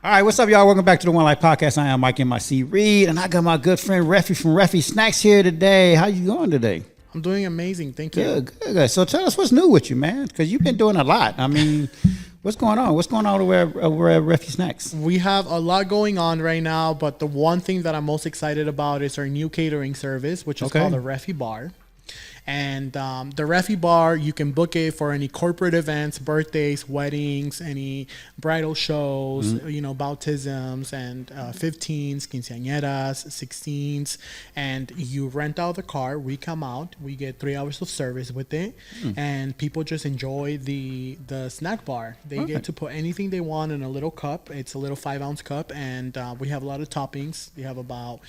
All right, what's up, y'all? Welcome back to the 1NELife podcast. I am Mike MIC Reed, and I got my good friend Refi from Refi Snacks here today. How you going today? I'm doing amazing. Thank you. Good. So tell us what's new with you, man, because you've been doing a lot. I mean, what's going on? What's going on over at Refi Snacks? We have a lot going on right now, but the one thing that I'm most excited about is our new catering service, which is called the Refi Bar. And the Refi Bar, you can book it for any corporate events, birthdays, weddings, any bridal shows, baptisms, and 15s, quinceañeras, 16s. And you rent out the car. We come out. We get 3 hours of service with it. And people just enjoy the snack bar. They get to put anything they want in a little cup. It's a little 5-ounce cup. And we have a lot of toppings. We have about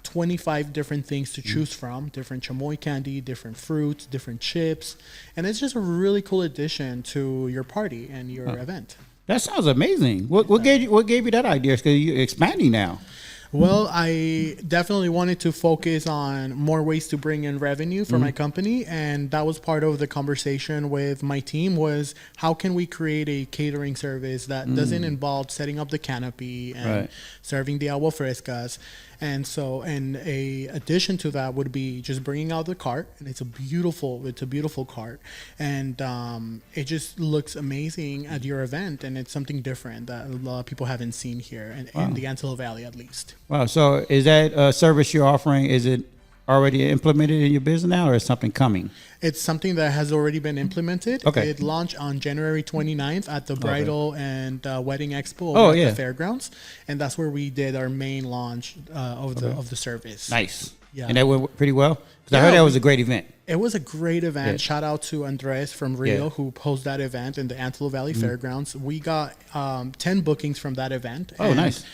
25 different things to choose from, different chamoy candy, different fruits, different chips, and it's just a really cool addition to your party and your event. That sounds amazing. What gave you that idea? Because you're expanding now. Well, I definitely wanted to focus on more ways to bring in revenue for my company, and that was part of the conversation with my team was how can we create a catering service that doesn't involve setting up the canopy and serving the agua frescas. And so, and a addition to that would be just bringing out the cart, and it's a beautiful cart, and it just looks amazing at your event, and it's something different that a lot of people haven't seen here in the Antelope Valley, at least. Wow. So, is that a service you're offering? Is it already implemented in your business now, or is something coming? It's something that has already been implemented. Okay. It launched on January 29th at the Bridal and Wedding Expo at the fairgrounds, and that's where we did our main launch of the service. Nice. Yeah. And that went pretty well? Because I heard that was a great event. It was a great event. Shout out to Andres from Rio who hosted that event in the Antelope Valley Fairgrounds. We got 10 bookings from that event. Oh, nice.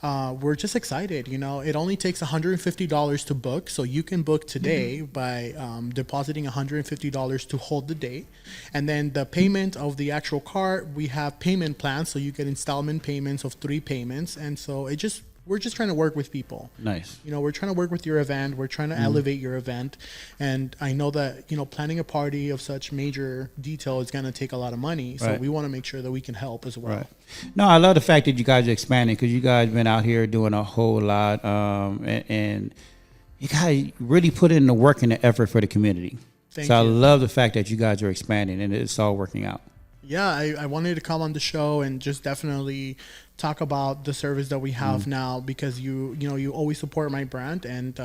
We're just excited. It only takes $150 to book. So you can book today by depositing $150 to hold the date. And then the payment of the actual cart, we have payment plans. So you get installment payments of 3 payments. And so we're just trying to work with people. Nice. We're trying to work with your event. We're trying to elevate your event. And I know that, planning a party of such major detail is going to take a lot of money. So we want to make sure that we can help as well. Right. No, I love the fact that you guys are expanding because you guys been out here doing a whole lot. And you guys really put in the work and the effort for the community. Thank you. I love the fact that you guys are expanding and it's all working out. Yeah, I wanted to come on the show and just definitely talk about the service that we have now because you always support my brand, and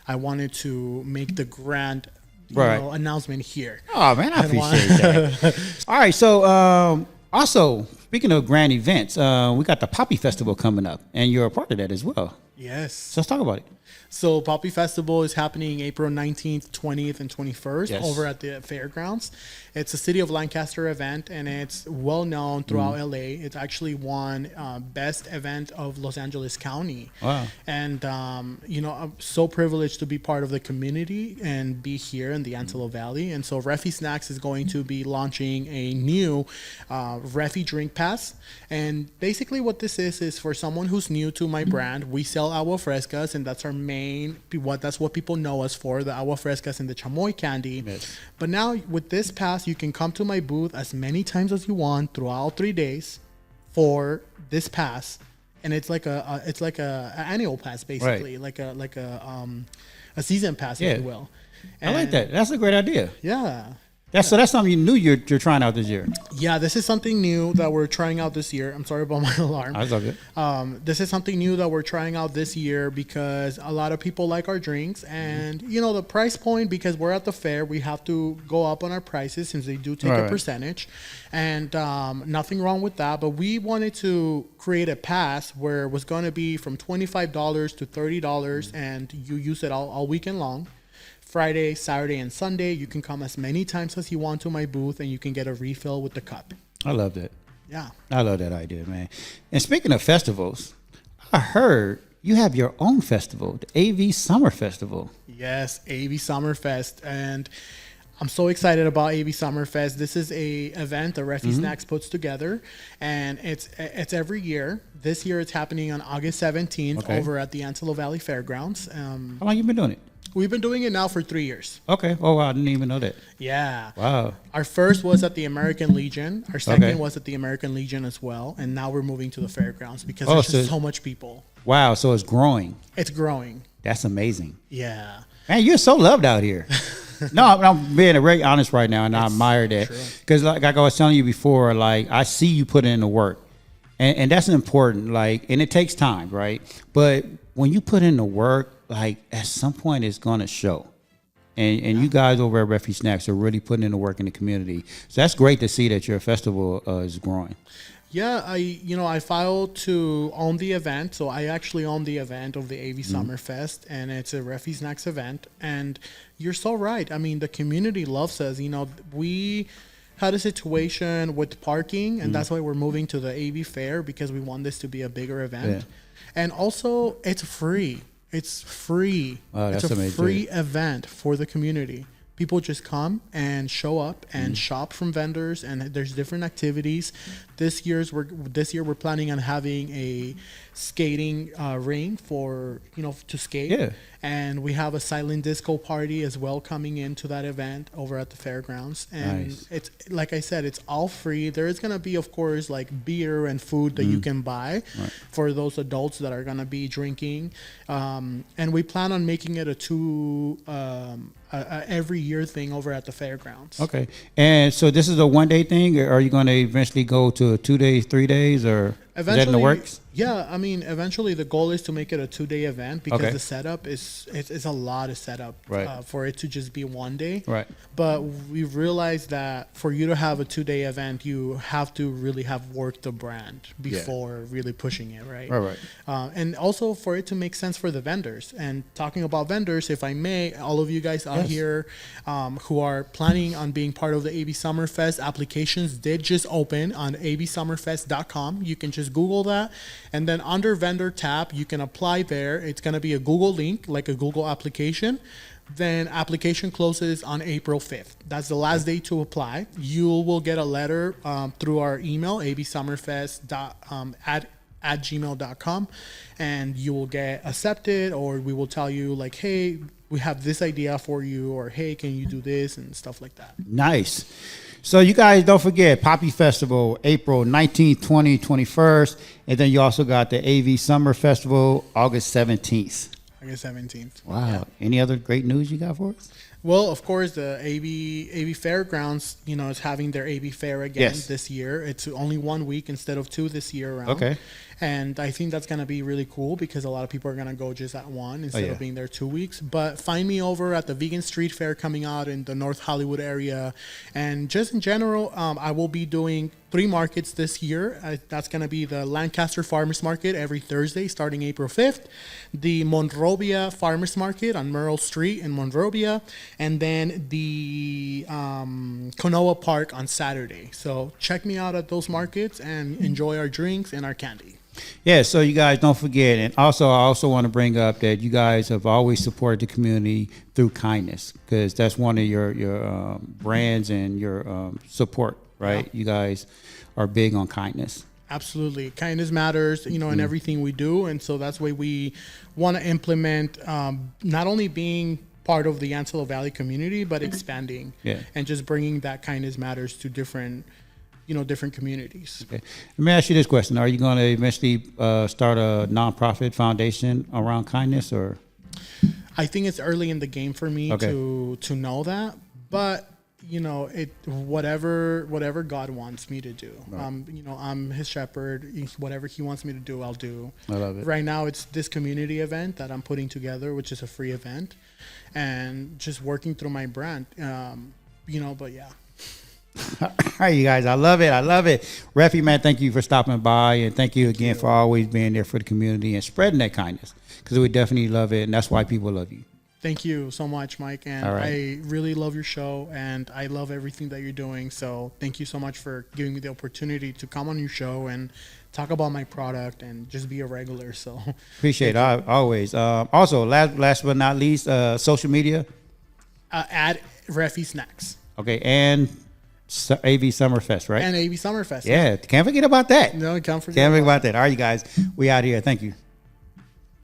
I wanted to make the grand announcement here. Oh man, I appreciate that. All right, so also speaking of grand events, we got the Poppy Festival coming up, and you're a part of that as well. Yes. So let's talk about it. So Poppy Festival is happening April 19th, 20th, and 21st over at the fairgrounds. It's a City of Lancaster event, and it's well known throughout LA. It's actually won best event of Los Angeles County. Wow. And, I'm so privileged to be part of the community and be here in the Antelope Valley. And so Refi Snacks is going to be launching a new Refi Drink Pass. And basically what this is for someone who's new to my brand, we sell agua frescas, and that's our main, that's what people know us for, the agua frescas and the chamoy candy. Yes. But now with this pass, you can come to my booth as many times as you want throughout 3 days for this pass, and it's like a annual pass basically, like a season pass, if you will. And I like that. That's a great idea. Yeah. So that's something you knew you're trying out this year. Yeah, this is something new that we're trying out this year. I'm sorry about my alarm. That's all good. This is something new that we're trying out this year because a lot of people like our drinks, and the price point, because we're at the fair, we have to go up on our prices since they do take a percentage, and nothing wrong with that. But we wanted to create a pass where it was going to be from $25 to $30, and you use it all weekend long. Friday, Saturday, and Sunday. You can come as many times as you want to my booth, and you can get a refill with the cup. I love that. Yeah. I love that idea, man. And speaking of festivals, I heard you have your own festival, the AV Summer Festival. Yes, AV Summer Fest. And I'm so excited about AV Summer Fest. This is a event that Refi Snacks puts together, and it's every year. This year it's happening on August 17th over at the Antelope Valley Fairgrounds. How long you been doing it? We've been doing it now for 3 years. Okay. Oh, wow, I didn't even know that. Yeah. Wow. Our first was at the American Legion. Our second was at the American Legion as well. And now we're moving to the fairgrounds because there's just so much people. Wow. So it's growing. It's growing. That's amazing. Yeah. Man, you're so loved out here. No, I'm being very honest right now, and I admire that. Because like I was telling you before, like I see you put in the work. And that's important, like, and it takes time, right? But when you put in the work, like at some point it's gonna show. And you guys over at Refi Snacks are really putting in the work in the community. So that's great to see that your festival is growing. Yeah, I filed to own the event. So I actually own the event of the AV Summer Fest, and it's a Refi Snacks event. And you're so right. I mean, the community loves us. We had a situation with parking, and that's why we're moving to the AV Fair, because we want this to be a bigger event. Yeah. And also, it's free. It's free. Wow, that's it's a amazing. Free event for the community. People just come and show up and shop from vendors, and there's different activities. This year we're planning on having a skating ring for to skate. Yeah. And we have a silent disco party as well coming into that event over at the fairgrounds. And it's like I said, it's all free. There is gonna be, of course, like beer and food that you can buy for those adults that are gonna be drinking. And we plan on making it a every year thing over at the fairgrounds. Okay. And so this is a 1 day thing, or are you going to eventually go to 2 days, 3 days, or is that in the works? Yeah, I mean, eventually the goal is to make it a 2 day event, because the setup is a lot of setup for it to just be 1 day. Right. But we've realized that for you to have a 2 day event, you have to really have worked the brand before really pushing it, right? Right. And also for it to make sense for the vendors. And talking about vendors, if I may, all of you guys out here who are planning on being part of the AV Summerfest, applications did just open on avsummerfest.com. You can just Google that. And then under vendor tab, you can apply there. It's going to be a Google link, like a Google application. Then application closes on April 5th. That's the last day to apply. You will get a letter through our email, at gmail.com, and you will get accepted, or we will tell you like, hey, we have this idea for you, or hey, can you do this, and stuff like that. Nice. So you guys don't forget Poppy Festival, April 19th, 20th, 21st. And then you also got the AV Summer Festival, August 17th. August 17th. Wow. Yeah. Any other great news you got for us? Well, of course, the AV Fairgrounds, is having their AV Fair again this year. It's only 1 week instead of 2 this year around. Okay. And I think that's going to be really cool, because a lot of people are going to go just at 1 instead of being there 2 weeks. But find me over at the Vegan Street Fair coming out in the North Hollywood area. And just in general, I will be doing 3 markets this year. That's going to be the Lancaster Farmers Market every Thursday starting April 5th, the Monrovia Farmers Market on Merle Street in Monrovia, and then the Konoha Park on Saturday. So check me out at those markets and enjoy our drinks and our candy. Yeah, so you guys don't forget. And also, I also want to bring up that you guys have always supported the community through kindness, because that's one of your brands and your support, right? Yeah. You guys are big on kindness. Absolutely. Kindness matters, in everything we do. And so that's why we want to implement not only being part of the Antelope Valley community, but expanding and just bringing that kindness matters to different communities. Okay. Let me ask you this question. Are you going to eventually start a nonprofit foundation around kindness, or? I think it's early in the game for me to know that, but whatever God wants me to do. Right. I'm his shepherd. Whatever he wants me to do, I'll do. I love it. Right now, it's this community event that I'm putting together, which is a free event, and just working through my brand. But yeah. All right, you guys. I love it. Refi, man, thank you for stopping by, and thank you again for always being there for the community and spreading that kindness, because we definitely love it, and that's why people love you. Thank you so much, Mike. And I really love your show, and I love everything that you're doing. So thank you so much for giving me the opportunity to come on your show and talk about my product and just be a regular. So appreciate it. Always. Also, last but not least, social media. At Refi Snacks. Okay. And AV Summerfest, right? And AV Summerfest. Yeah. Can't forget about that. No, can't forget about that. All right, you guys. We out here. Thank you.